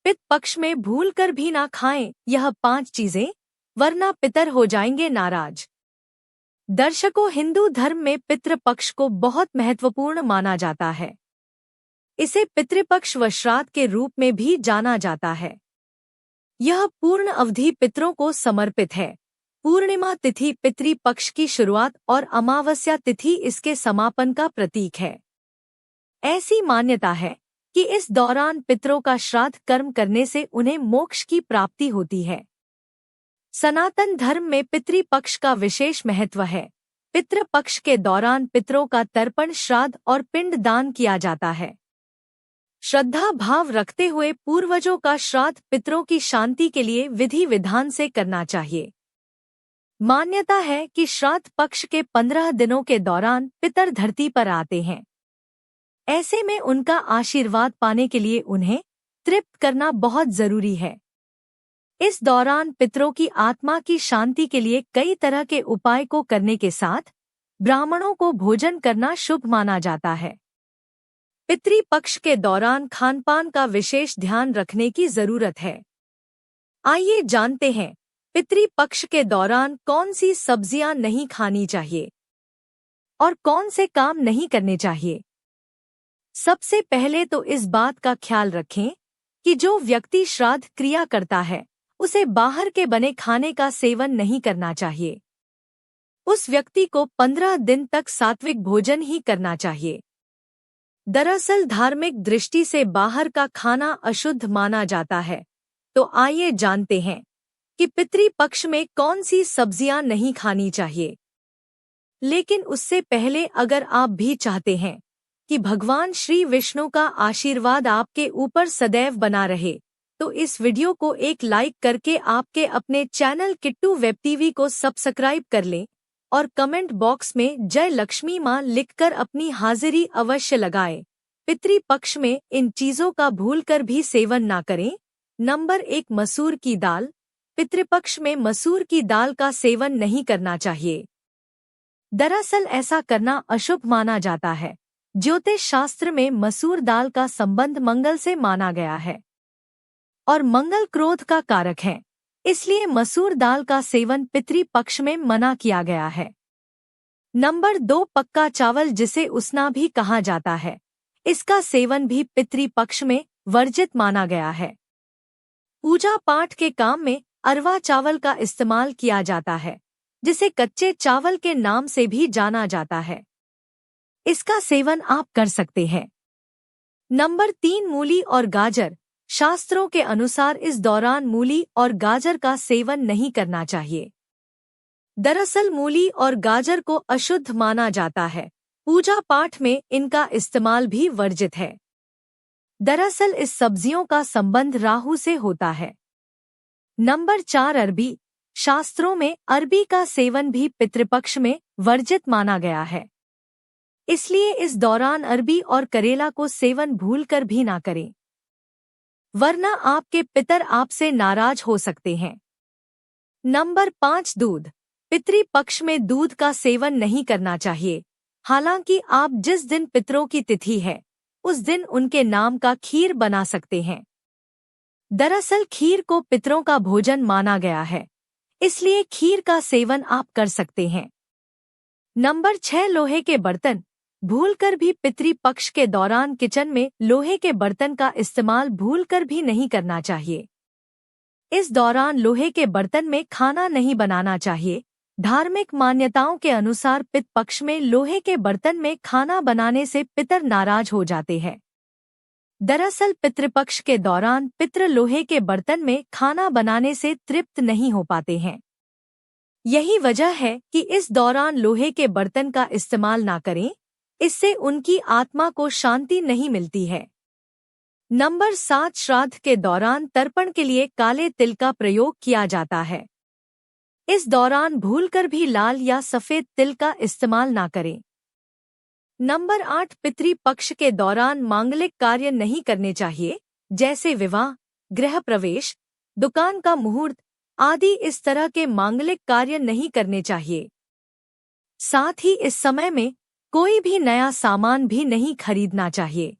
पितृ पक्ष में भूल कर भी ना खाएं यह 5 चीजें, वरना पितर हो जाएंगे नाराज। दर्शकों, हिंदू धर्म में पितृपक्ष को बहुत महत्वपूर्ण माना जाता है। इसे पितृपक्ष व श्राद्ध के रूप में भी जाना जाता है। यह पूर्ण अवधि पितरों को समर्पित है। पूर्णिमा तिथि पितृपक्ष की शुरुआत और अमावस्या तिथि इसके समापन का प्रतीक है। ऐसी मान्यता है कि इस दौरान पितरों का श्राद्ध कर्म करने से उन्हें मोक्ष की प्राप्ति होती है। सनातन धर्म में पितृपक्ष का विशेष महत्व है। पितृपक्ष के दौरान पितरों का तर्पण, श्राद्ध और पिंड दान किया जाता है। श्रद्धा भाव रखते हुए पूर्वजों का श्राद्ध पितरों की शांति के लिए विधि विधान से करना चाहिए। मान्यता है कि श्राद्ध पक्ष के 15 दिनों के दौरान पितर धरती पर आते हैं। ऐसे में उनका आशीर्वाद पाने के लिए उन्हें तृप्त करना बहुत जरूरी है। इस दौरान पितरों की आत्मा की शांति के लिए कई तरह के उपाय को करने के साथ ब्राह्मणों को भोजन करना शुभ माना जाता है। पितृपक्ष के दौरान खानपान का विशेष ध्यान रखने की जरूरत है। आइए जानते हैं पितृपक्ष के दौरान कौन सी सब्जियां नहीं खानी चाहिए और कौन से काम नहीं करने चाहिए। सबसे पहले तो इस बात का ख्याल रखें कि जो व्यक्ति श्राद्ध क्रिया करता है उसे बाहर के बने खाने का सेवन नहीं करना चाहिए। उस व्यक्ति को 15 दिन तक सात्विक भोजन ही करना चाहिए। दरअसल धार्मिक दृष्टि से बाहर का खाना अशुद्ध माना जाता है। तो आइए जानते हैं कि पितृपक्ष में कौन सी सब्जियां नहीं खानी चाहिए। लेकिन उससे पहले अगर आप भी चाहते हैं कि भगवान श्री विष्णु का आशीर्वाद आपके ऊपर सदैव बना रहे, तो इस वीडियो को एक लाइक करके आपके अपने चैनल किट्टू वेब टीवी को सब्सक्राइब कर लें और कमेंट बॉक्स में जय लक्ष्मी मां लिखकर अपनी हाजिरी अवश्य लगाएं। पितृपक्ष में इन चीजों का भूलकर भी सेवन ना करें। नंबर 1, मसूर की दाल। पितृपक्ष में मसूर की दाल का सेवन नहीं करना चाहिए। दरअसल ऐसा करना अशुभ माना जाता है। ज्योतिष शास्त्र में मसूर दाल का संबंध मंगल से माना गया है और मंगल क्रोध का कारक है, इसलिए मसूर दाल का सेवन पितृपक्ष में मना किया गया है। नंबर 2, पक्का चावल, जिसे उसना भी कहा जाता है। इसका सेवन भी पितृपक्ष में वर्जित माना गया है। पूजा पाठ के काम में अरवा चावल का इस्तेमाल किया जाता है, जिसे कच्चे चावल के नाम से भी जाना जाता है। इसका सेवन आप कर सकते हैं। नंबर 3, मूली और गाजर। शास्त्रों के अनुसार इस दौरान मूली और गाजर का सेवन नहीं करना चाहिए। दरअसल मूली और गाजर को अशुद्ध माना जाता है। पूजा पाठ में इनका इस्तेमाल भी वर्जित है। दरअसल इस सब्जियों का संबंध राहु से होता है। नंबर 4, अरबी। शास्त्रों में अरबी का सेवन भी पितृपक्ष में वर्जित माना गया है, इसलिए इस दौरान अरबी और करेला को सेवन भूलकर भी ना करें, वरना आपके पितर आपसे नाराज हो सकते हैं। नंबर 5, दूध। पितृपक्ष में दूध का सेवन नहीं करना चाहिए। हालांकि आप जिस दिन पितरों की तिथि है उस दिन उनके नाम का खीर बना सकते हैं। दरअसल खीर को पितरों का भोजन माना गया है, इसलिए खीर का सेवन आप कर सकते हैं। नंबर 6, लोहे के बर्तन। भूलकर भी पितृपक्ष के दौरान किचन में लोहे के बर्तन का इस्तेमाल भूलकर भी नहीं करना चाहिए। इस दौरान लोहे के बर्तन में खाना नहीं बनाना चाहिए। धार्मिक मान्यताओं के अनुसार पितृपक्ष में लोहे के बर्तन में खाना बनाने से पितर नाराज हो जाते हैं। दरअसल पितृपक्ष के दौरान पितर लोहे के बर्तन में खाना बनाने से तृप्त नहीं हो पाते हैं। यही वजह है कि इस दौरान लोहे के बर्तन का इस्तेमाल ना करें, इससे उनकी आत्मा को शांति नहीं मिलती है। नंबर 7, श्राद्ध के दौरान तर्पण के लिए काले तिल का प्रयोग किया जाता है। इस दौरान भूलकर भी लाल या सफेद तिल का इस्तेमाल ना करें। नंबर 8, पितृपक्ष के दौरान मांगलिक कार्य नहीं करने चाहिए, जैसे विवाह, गृह प्रवेश, दुकान का मुहूर्त आदि। इस तरह के मांगलिक कार्य नहीं करने चाहिए। साथ ही इस समय में कोई भी नया सामान भी नहीं खरीदना चाहिए।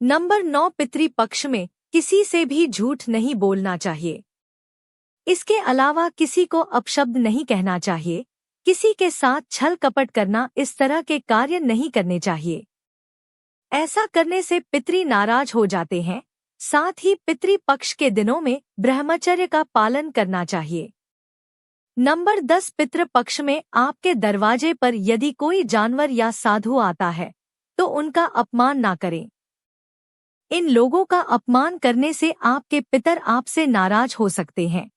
नंबर 9, पितृपक्ष में किसी से भी झूठ नहीं बोलना चाहिए। इसके अलावा किसी को अपशब्द नहीं कहना चाहिए, किसी के साथ छल कपट करना, इस तरह के कार्य नहीं करने चाहिए। ऐसा करने से पितृ नाराज हो जाते हैं। साथ ही पितृ पक्ष के दिनों में ब्रह्मचर्य का पालन करना चाहिए। नंबर 10, पितृ पक्ष में आपके दरवाजे पर यदि कोई जानवर या साधु आता है तो उनका अपमान ना करें। इन लोगों का अपमान करने से आपके पितर आपसे नाराज हो सकते हैं।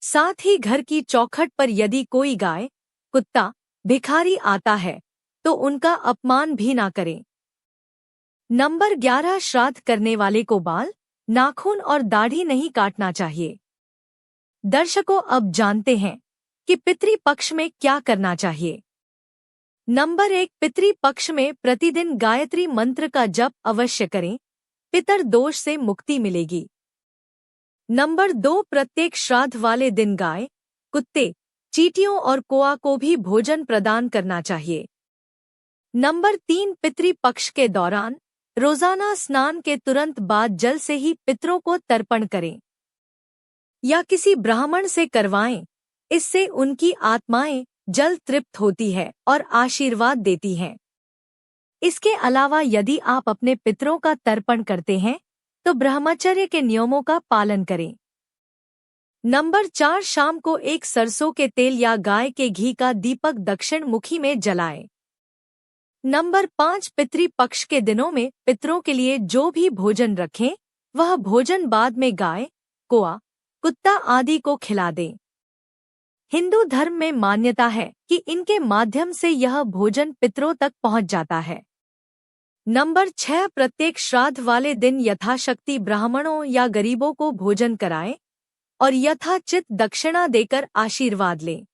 साथ ही घर की चौखट पर यदि कोई गाय, कुत्ता, भिखारी आता है तो उनका अपमान भी ना करें। नंबर 11, श्राद्ध करने वाले को बाल, नाखून और दाढ़ी नहीं काटना चाहिए। दर्शकों, अब जानते हैं कि पितृ पक्ष में क्या करना चाहिए। नंबर 1, पितृ पक्ष में प्रतिदिन गायत्री मंत्र का जप अवश्य करें, पितर दोष से मुक्ति मिलेगी। नंबर 2, प्रत्येक श्राद्ध वाले दिन गाय, कुत्ते, चींटियों और कौआ को भी भोजन प्रदान करना चाहिए। नंबर 3, पितृ पक्ष के दौरान रोजाना स्नान के तुरंत बाद जल से ही पितरों को तर्पण करें या किसी ब्राह्मण से करवाएं। इससे उनकी आत्माएं जल तृप्त होती है और आशीर्वाद देती हैं। इसके अलावा यदि आप अपने पितरों का तर्पण करते हैं तो ब्रह्मचर्य के नियमों का पालन करें। नंबर 4, शाम को एक सरसों के तेल या गाय के घी का दीपक दक्षिण मुखी में जलाएं। नंबर 5, पितृ पक्ष के दिनों में पितरों के लिए जो भी भोजन रखें वह भोजन बाद में गाय, कौआ, कुत्ता आदि को खिला दें। हिंदू धर्म में मान्यता है कि इनके माध्यम से यह भोजन पितरों तक पहुंच जाता है। नंबर 6, प्रत्येक श्राद्ध वाले दिन यथाशक्ति ब्राह्मणों या गरीबों को भोजन कराएं और यथाचित दक्षिणा देकर आशीर्वाद लें।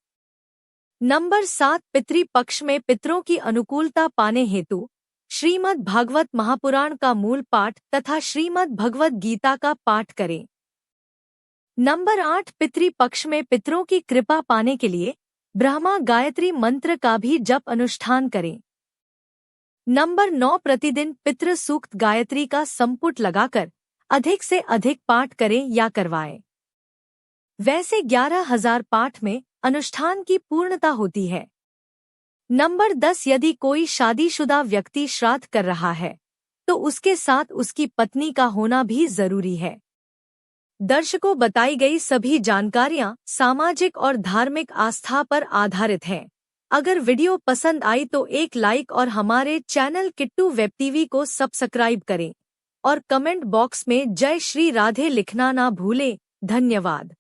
नंबर 7, पितृ पक्ष में पितरों की अनुकूलता पाने हेतु श्रीमद् भागवत महापुराण का मूल पाठ तथा श्रीमद् भगवत गीता का पाठ करें। नंबर 8, पितृ पक्ष में पितरों की कृपा पाने के लिए ब्रह्मा गायत्री मंत्र का भी जप अनुष्ठान करें। नंबर 9, प्रतिदिन पितृ सूक्त गायत्री का संपुट लगाकर अधिक से अधिक पाठ करें या करवाएं। वैसे 11,000 पाठ में अनुष्ठान की पूर्णता होती है। नंबर 10, यदि कोई शादीशुदा व्यक्ति श्राद्ध कर रहा है तो उसके साथ उसकी पत्नी का होना भी जरूरी है। दर्शकों, बताई गई सभी जानकारियां सामाजिक और धार्मिक आस्था पर आधारित हैं। अगर वीडियो पसंद आई तो एक लाइक और हमारे चैनल किट्टू वेब टीवी को सब्सक्राइब करें और कमेंट बॉक्स में जय श्री राधे लिखना ना भूलें। धन्यवाद।